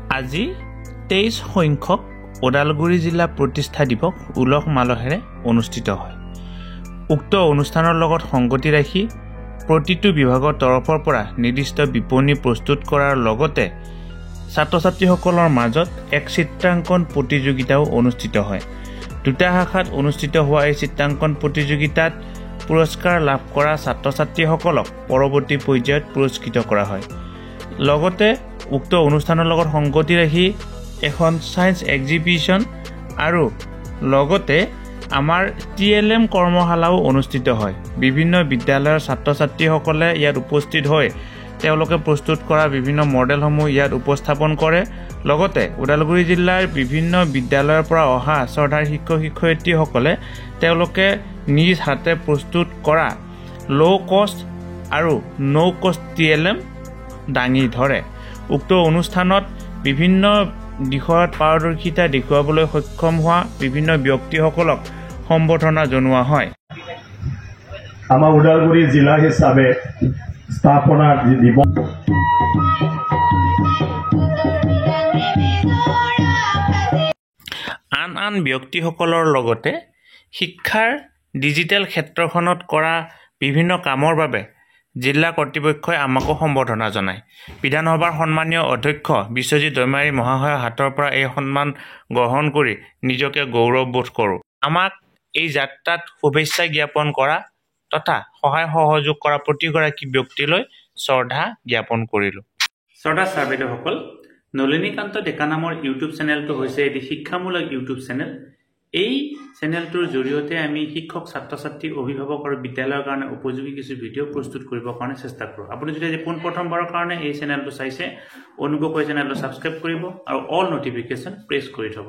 আজি 23 সংখ্যক ওদালগুৰি জিলা প্ৰতিষ্ঠা দিৱস উলহ মালহেৰে অনুষ্ঠিত হয়। উক্ত অনুষ্ঠানৰ লগত সংগতি ৰাখি প্ৰতিটো বিভাগৰ তৰফৰ পৰা নিৰ্দিষ্ট বিপণী প্ৰস্তুত কৰাৰ লগতে ছাত্ৰ-ছাত্ৰীসকলৰ মাজত এক চিত্ৰাংকন প্ৰতিযোগিতাও অনুষ্ঠিত হয়। দুটা শাখাত অনুষ্ঠিত হোৱা এই চিত্ৰাংকন প্ৰতিযোগিতাত পুৰস্কাৰ লাভ কৰা ছাত্ৰ-ছাত্ৰীসকলক পৰৱৰ্তী পৰ্যায়ত পুৰস্কৃত কৰা হয়। লগতে উক্ত অনুষ্ঠানৰ লগত সংগতি ৰাখি এখন সায়েন্স এক্সিবিশন আৰু লগতে আমাৰ TLM কৰ্মশালাও অনুষ্ঠিত হয়। বিভিন্ন বিদ্যালয়ৰ ছাত্ৰ-ছাত্ৰীসকলে ইয়াত উপস্থিত হৈ তেওঁলোকে প্ৰস্তুত কৰা বিভিন্ন মডেলসমূহ ইয়াত উপস্থাপন কৰে। লগতে ওদালগুৰি জিলাৰ বিভিন্ন বিদ্যালয়ৰ পৰা অহা শ্ৰদ্ধাৰ শিক্ষক-শিক্ষয়িত্ৰীসকলে তেওঁলোকে নিজ হাতে প্ৰস্তুত কৰা ল' কষ্ট আৰু ন' কষ্ট TLM দাঙি ধৰে। উক্ত অনুষ্ঠানত বিভিন্ন দিশত পাৰদৰ্শিতা দেখুৱাবলৈ সক্ষম হোৱা বিভিন্ন ব্যক্তিসকলক সম্বৰ্ধনা জনোৱা হয়। আমাৰ ওদালগুৰি জিলা হিচাপে স্থাপনা দিৱস আন ব্যক্তিসকলৰ লগতে শিক্ষাৰ ডিজিটেল ক্ষেত্ৰখনত কৰা বিভিন্ন কামৰ বাবে জিলা কৰ্তৃপক্ষই আমাকো সম্বৰ্ধনা জনায়। বিধানসভাৰ সন্মানীয় অধ্যক্ষ বিশ্বজিৎ দৈমাৰী মহাশয়ৰ হাতৰ পৰা এই সন্মান গ্ৰহণ কৰি নিজকে গৌৰৱ বোধ কৰোঁ। আমাক এই যাত্ৰাত শুভেচ্ছা জ্ঞাপন কৰা তথা সহায় সহযোগ কৰা প্ৰতিগৰাকী ব্যক্তিলৈ শ্ৰদ্ধা জ্ঞাপন কৰিলোঁ। শ্ৰদ্ধা ছাৰ বাইদেউসকল, নলিনীকান্ত ডেকা নামৰ ইউটিউব চেনেলটো হৈছে এটি শিক্ষামূলক ইউটিউব চেনেল। এই চেনেলটোৰ জৰিয়তে আমি শিক্ষক, ছাত্ৰ-ছাত্ৰী, অভিভাৱক আৰু বিদ্যালয়ৰ কাৰণে উপযোগী কিছু ভিডিঅ' প্ৰস্তুত কৰিবৰ কাৰণে চেষ্টা কৰোঁ। আপুনি যদি আজি পোনপ্ৰথমবাৰৰ কাৰণে এই চেনেলটো চাইছে, অনুগ্ৰহ কৰি চেনেলটো ছাবস্ক্ৰাইব কৰিব আৰু অল নটিফিকেশ্যন প্ৰেছ কৰি থ'ব।